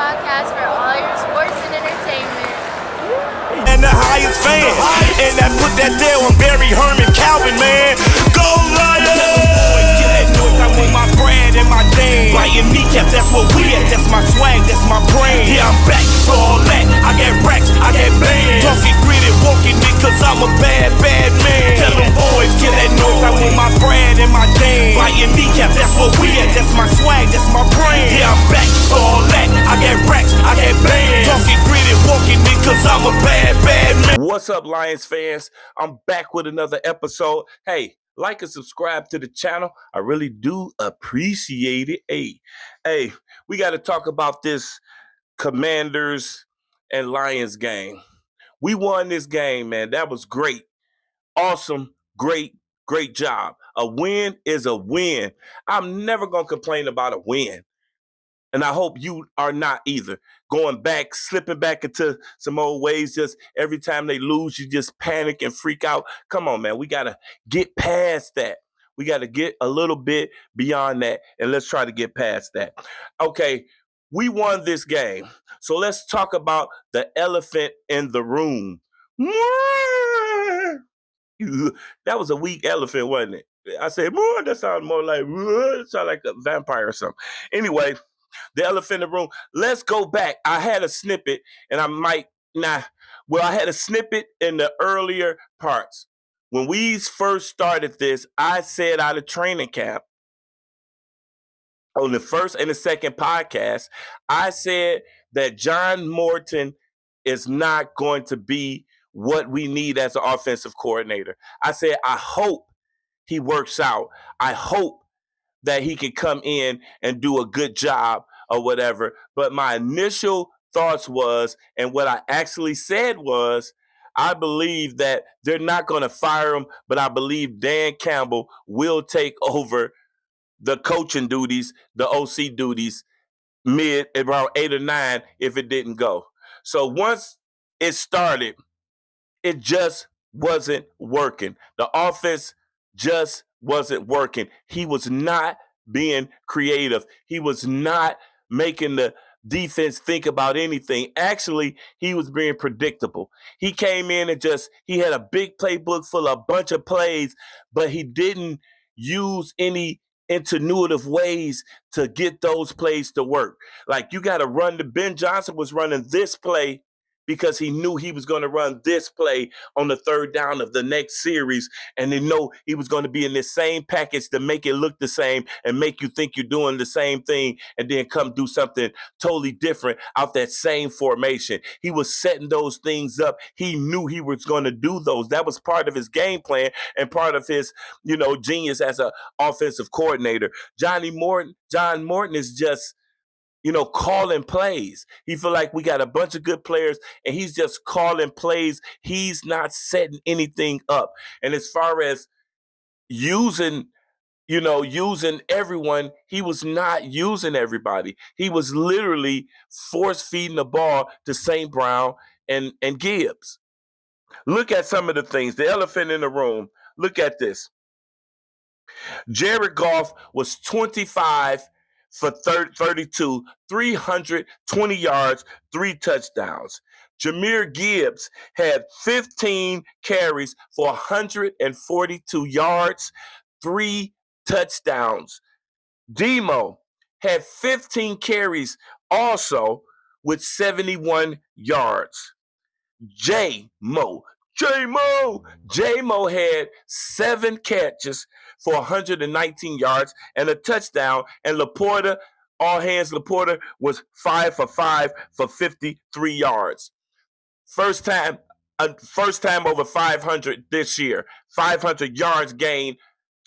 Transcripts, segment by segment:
podcast for all your sports and entertainment. And the highest fan, and that put that there on Barry Herman Calvin, man. Go Lions! Get that noise, I want my brand and my dame. Lion kneecap, that's what we at. That's my swag, that's my brain. Yeah, I'm back for all that. I got racks, I got bands. Talking gritty, walking it, cause I'm a bad, bad man. Tell them boys, get that noise, I want my brand and my dame. Lion kneecap, that's what we at. That's my swag, that's my brain. Yeah, I'm back for all that. I got racks, I got bands. Talking gritty, walking it, cause I'm a bad, bad man. What's up, Lions fans? I'm back with another episode. Hey, like and subscribe to the channel. I really do appreciate it. Hey, we got to talk about this Commanders and Lions game. We won this game, man. That was great. Awesome. Great job. A win is a win. I'm never going to complain about a win. And I hope you are not either. Going back, slipping back into some old ways, just every time they lose, you just panic and freak out. Come on, man. We got to get past that. We got to get a little bit beyond that, and let's try to get past that. Okay, we won this game. So let's talk about the elephant in the room. That was a weak elephant, wasn't it? I said, more. That sounded more like, it sounded like a vampire or something. Anyway, the elephant in the room. Let's go back. I had a snippet, and I had a snippet in the earlier parts. When we first started this, I said out of training camp, on the first and the second podcast, I said that John Morton is not going to be what we need as an offensive coordinator. I said, I hope he works out. I hope that he can come in and do a good job or whatever. But my initial thoughts was, and what I actually said was, I believe that they're not going to fire him, but I believe Dan Campbell will take over the coaching duties, the OC duties, mid around 8 or 9 if it didn't go. So once it started, it just wasn't working. The offense just wasn't working. He was not being creative. He was not making the defense think about anything. Actually, he was being predictable. He came in and he had a big playbook full of a bunch of plays, but he didn't use any intuitive ways to get those plays to work. Like, you got to run Ben Johnson was running this play because he knew he was going to run this play on the third down of the next series, and they know he was going to be in this same package to make it look the same and make you think you're doing the same thing, and then come do something totally different out that same formation. He was setting those things up. He knew he was going to do those. That was part of his game plan and part of his, genius as an offensive coordinator. John Morton is just, calling plays. He feel like we got a bunch of good players and he's just calling plays. He's not setting anything up. And as far as using everyone, he was not using everybody. He was literally force feeding the ball to St. Brown and Gibbs. Look at some of the things. The elephant in the room. Look at this. Jared Goff was 25 for 32, 320 yards, 3 touchdowns. Jahmyr Gibbs had 15 carries for 142 yards, 3 touchdowns. Demo had 15 carries also with 71 yards. J-Mo had 7 catches for 119 yards and a touchdown. And Laporta was 5 for 5 for 53 yards. First time over 500 this year. 500 yards gained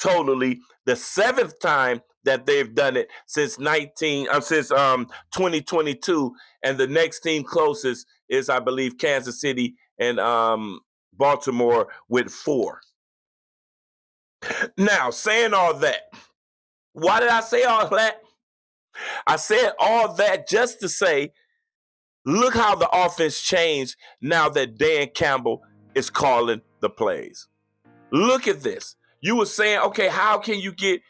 totally. The 7th time that they've done it since 2022, and the next team closest is, I believe, Kansas City and Baltimore with 4. Now, saying all that, why did I say all that? I said all that just to say, look how the offense changed now that Dan Campbell is calling the plays. Look at this. You were saying, okay, how can you get?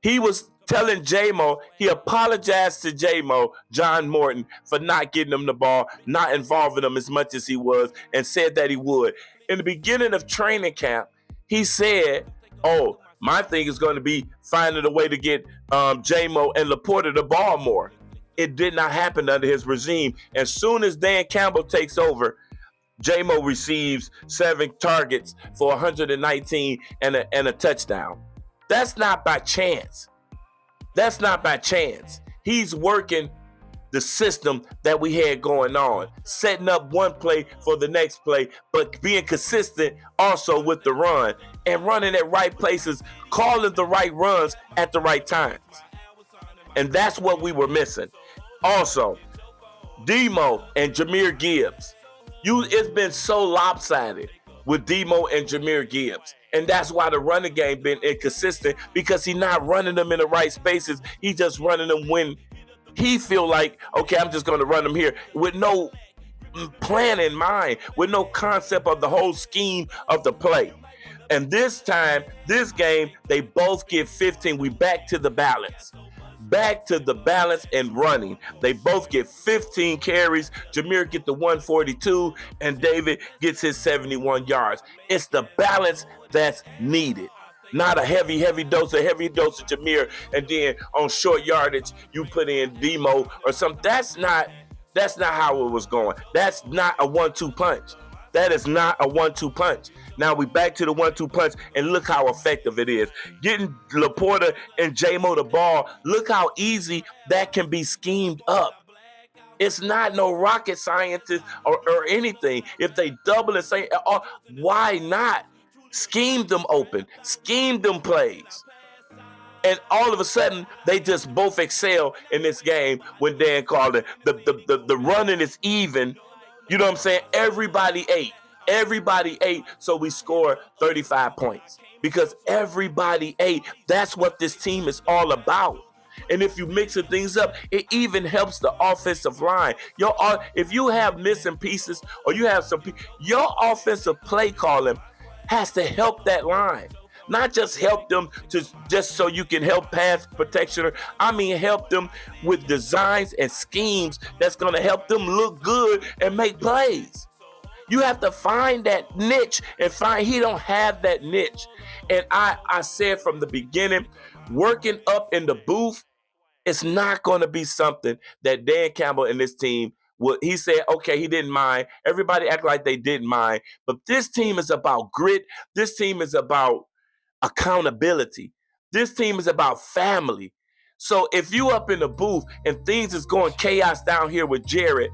He was telling J-Mo, he apologized to J-Mo, John Morton, for not getting him the ball, not involving him as much as he was, and said that he would. In the beginning of training camp, he said, oh, my thing is going to be finding a way to get J-Mo and Laporta the ball more. It did not happen under his regime. As soon as Dan Campbell takes over, J-Mo receives 7 targets for 119 and a touchdown. That's not by chance. That's not by chance. He's working the system that we had going on, setting up one play for the next play, but being consistent also with the run and running at right places, calling the right runs at the right times. And that's what we were missing. Also, Demo and Jahmyr Gibbs. It's been so lopsided with Demo and Jahmyr Gibbs. And that's why the running game been inconsistent, because he's not running them in the right spaces. He's just running them when he feel like, okay, I'm just going to run them here with no plan in mind, with no concept of the whole scheme of the play. And this time, this game, they both get 15. We back to the balance. Back to the balance and running. They both get 15 carries. Jahmyr get the 142, and David gets his 71 yards. It's the balance that's needed. Not a heavy dose of Jahmyr, and then on short yardage, you put in Demo or something. That's not how it was going. That's not a 1-2 punch. That is not a 1-2 punch. Now we back to the 1-2 punch, and look how effective it is. Getting Laporta and J-Mo the ball, look how easy that can be schemed up. It's not no rocket scientist or anything. If they double and say, why not? Scheme them open. Scheme them plays. And all of a sudden, they just both excel in this game when Dan called it. The running is even. You know what I'm saying? Everybody ate, so we score 35 points. Because everybody ate. That's what this team is all about. And if you mixing things up, it even helps the offensive line. If you have missing pieces or you have your offensive play calling has to help that line. Not just help them just so you can help pass protection. I mean, help them with designs and schemes that's going to help them look good and make plays. You have to find that niche and he don't have that niche. And I said from the beginning, working up in the booth, it's not going to be something that Dan Campbell and this team he said, okay, he didn't mind. Everybody act like they didn't mind. But this team is about grit. This team is about accountability. This team is about family. So if you up in the booth and things is going chaos down here with Jared,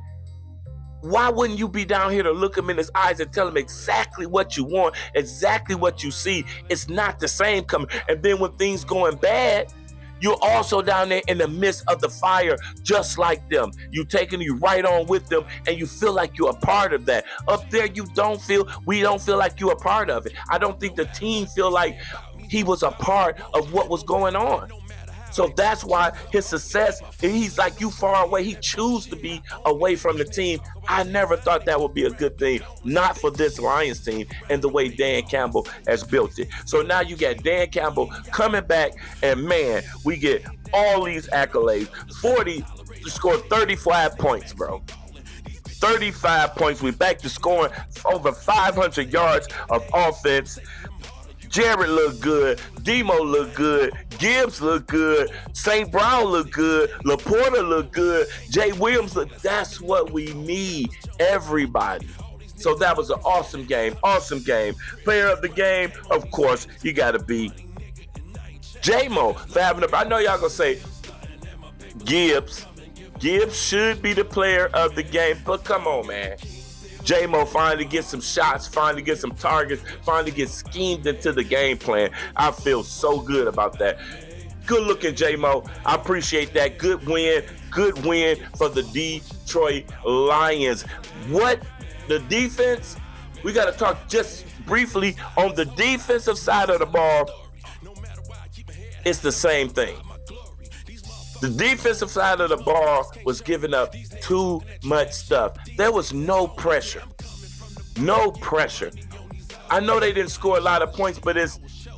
why wouldn't you be down here to look him in his eyes and tell him exactly what you want, exactly what you see? It's not the same coming. And then when things going bad, you're also down there in the midst of the fire, just like them. You taking you right on with them, and you feel like you're a part of that. Up there, we don't feel like you're a part of it. I don't think the team feel like he was a part of what was going on. So that's why his success, he's like, you far away. He chooses to be away from the team. I never thought that would be a good thing, not for this Lions team and the way Dan Campbell has built it. So now you got Dan Campbell coming back, and man, we get all these accolades. Scored 35 points, bro. 35 points. We're back to scoring over 500 yards of offense. Jared looked good. Demo looked good. Gibbs looked good. St. Brown looked good. Laporta looked good. Jay Williams looked. That's what we need, everybody. So that was an awesome game. Awesome game. Player of the game, of course, you got to be J-Mo for having I know y'all going to say Gibbs. Gibbs should be the player of the game, but come on, man. J-Mo finally gets some shots, finally gets some targets, finally gets schemed into the game plan. I feel so good about that. Good looking, J-Mo. I appreciate that. Good win for the Detroit Lions. What the defense, we got to talk just briefly on the defensive side of the ball. It's the same thing. The defensive side of the ball was giving up too much stuff. There was no pressure. No pressure. I know they didn't score a lot of points, but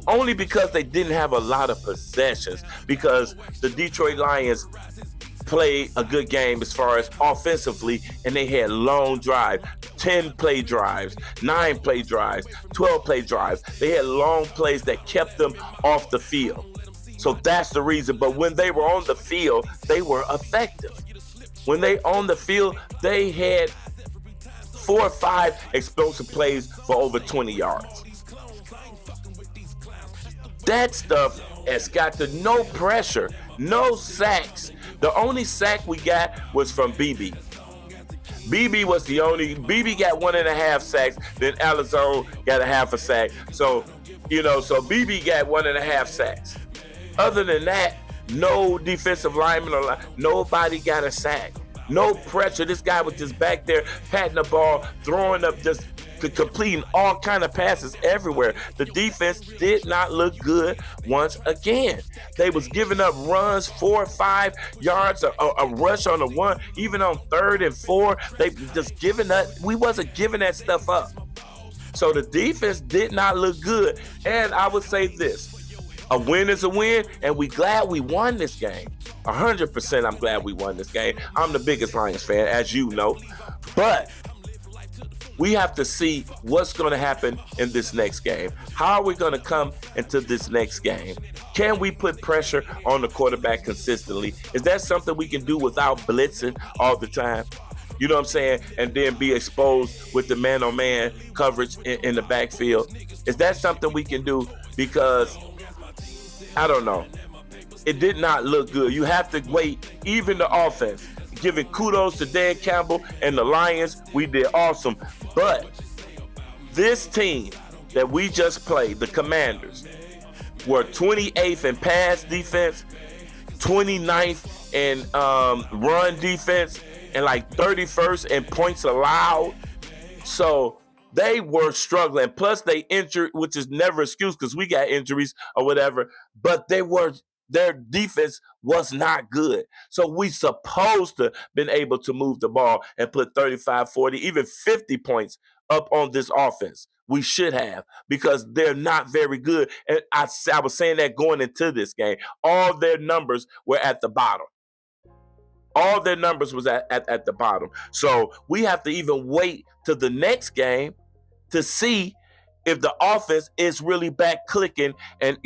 only because they didn't have a lot of possessions, because the Detroit Lions played a good game as far as offensively, and they had long drives, 10-play drives, 9-play drives, 12-play drives. They had long plays that kept them off the field. So that's the reason. But when they were on the field, they were effective. When they on the field, they had 4 or 5 explosive plays for over 20 yards. That stuff has got to no pressure, no sacks. The only sack we got was from BB. BB was the only. BB got 1.5 sacks. Then Alizone got a half a sack. So BB got 1.5 sacks. Other than that, no defensive lineman or nobody got a sack. No pressure. This guy was just back there patting the ball, throwing up, just completing all kind of passes everywhere. The defense did not look good once again. They was giving up runs 4 or 5 yards, a rush on the 1, even on 3rd and 4. They just giving up. We wasn't giving that stuff up. So the defense did not look good. And I would say this. A win is a win, and we glad we won this game. 100% I'm glad we won this game. I'm the biggest Lions fan, as you know. But we have to see what's going to happen in this next game. How are we going to come into this next game? Can we put pressure on the quarterback consistently? Is that something we can do without blitzing all the time? You know what I'm saying? And then be exposed with the man-on-man coverage in the backfield. Is that something we can do? Because I don't know. It did not look good. You have to wait. Even the offense, giving kudos to Dan Campbell and the Lions, we did awesome. But this team that we just played, the Commanders, were 28th in pass defense, 29th in run defense, and like 31st in points allowed. So they were struggling. Plus, they injured, which is never an excuse because we got injuries or whatever. But their defense was not good. So we supposed to been able to move the ball and put 35, 40, even 50 points up on this offense. We should have, because they're not very good. And I was saying that going into this game. All their numbers were at the bottom. All their numbers was at the bottom. So we have to even wait to the next game to see if the offense is really back clicking and,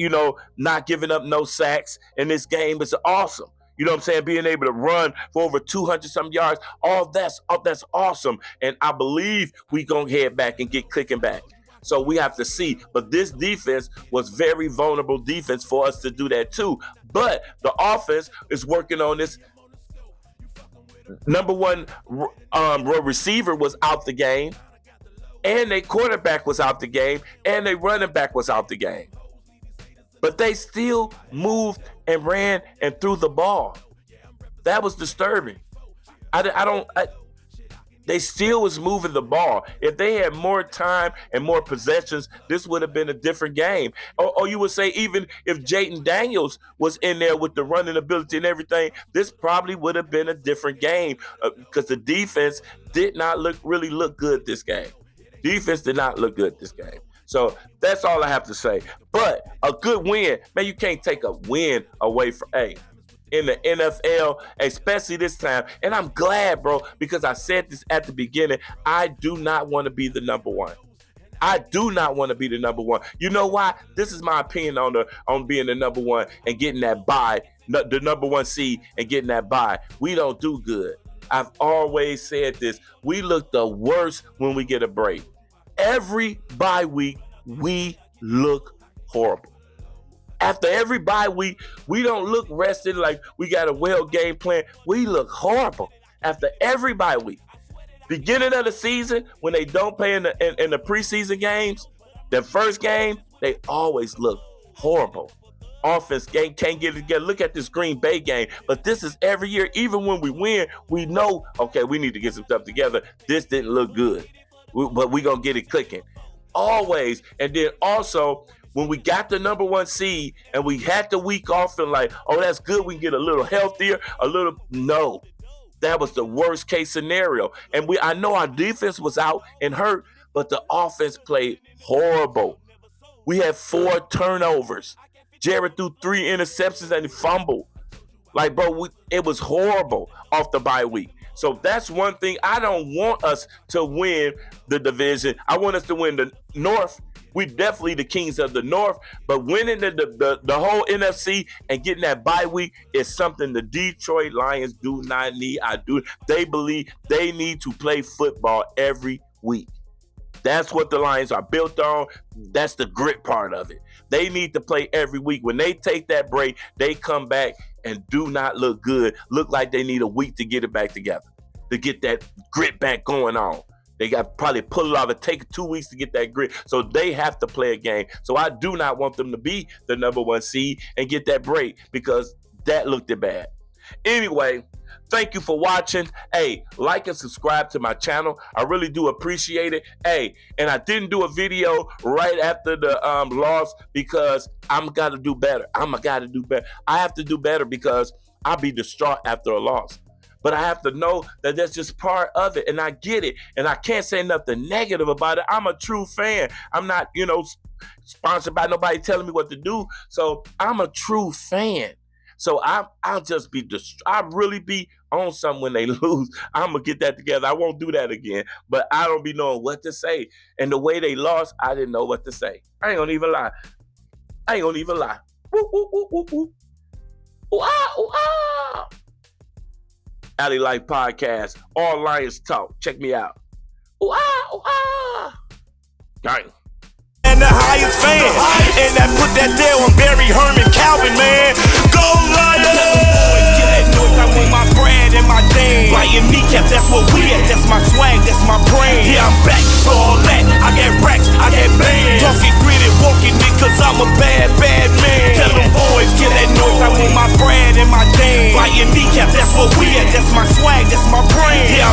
not giving up no sacks. And this game is awesome. You know what I'm saying? Being able to run for over 200-some yards, all that's awesome. And I believe we going to head back and get clicking back. So we have to see. But this defense was very vulnerable defense for us to do that too. But the offense is working on this. Number one receiver was out the game, and their quarterback was out the game, and their running back was out the game. But they still moved and ran and threw the ball. That was disturbing. They still was moving the ball. If they had more time and more possessions, this would have been a different game. Or you would say even if Jayden Daniels was in there with the running ability and everything, this probably would have been a different game because the defense did not really look good this game. Defense did not look good this game. So that's all I have to say. But a good win, man, you can't take a win away from in the NFL, especially this time. And I'm glad, bro, because I said this at the beginning. I do not want to be the number one. I do not want to be the number one. You know why? This is my opinion on being the number one and getting that bye, the number one seed and getting that bye. We don't do good. I've always said this. We look the worst when we get a break. Every bye week, we look horrible. After every bye week, we don't look rested like we got a well game plan. We look horrible after every bye week. Beginning of the season, when they don't play in the preseason games, the first game, they always look horrible. Offense can't get it together. Look at this Green Bay game. But this is every year. Even when we win, we know, okay, we need to get some stuff together. This didn't look good. But we're going to get it clicking. Always. And then also, when we got the number one seed and we had the week off and like, oh, that's good. We can get a little healthier, no. That was the worst case scenario. And I know our defense was out and hurt, but the offense played horrible. We had 4 turnovers. Jared threw 3 interceptions and he fumbled. Like, bro, it was horrible off the bye week. So that's one thing. I don't want us to win the division. I want us to win the North. We definitely the kings of the North, but winning the whole NFC and getting that bye week is something the Detroit Lions do not need. They believe they need to play football every week. That's what the Lions are built on. That's the grit part of it. They need to play every week. When they take that break, they come back and do not look good. Look like they need a week to get it back together, to get that grit back going on. They got to probably pull it off. It take 2 weeks to get that grit. So they have to play a game. So I do not want them to be the number 1 seed and get that break because that looked bad. Anyway, thank you for watching. Hey, like and subscribe to my channel. I really do appreciate it. Hey, and I didn't do a video right after the loss because I'm got to do better. I have to do better because I'll be distraught after a loss. But I have to know that that's just part of it, and I get it, and I can't say nothing negative about it. I'm a true fan. I'm not, sponsored by nobody telling me what to do. So I'm a true fan. So I'll just be I'll really be on something when they lose. I'm gonna get that together. I won't do that again. But I don't be knowing what to say. And the way they lost, I didn't know what to say. I ain't gonna even lie. Woo, woo, woo, woo, woo. Ooh, ah, ooh, ah. Alleylife podcast, all Lions talk. Check me out. Ooh, ah, ooh, ah. Dang. And the highest fan, and that put that there on Barry Herman Calvin, man. Go Lions! Get that noise, I want my brand and my thing. Lion kneecap, that's what we at. That's my swag, that's my brand. Yeah, I'm back for all that. I got racks, I got bands. Talking gritty, walking it, cause I'm a bad, bad man. Tell them boys, get that noise, I want my brand and my thing. Lion kneecap, that's what we at. That's my swag, that's my brand. Yeah,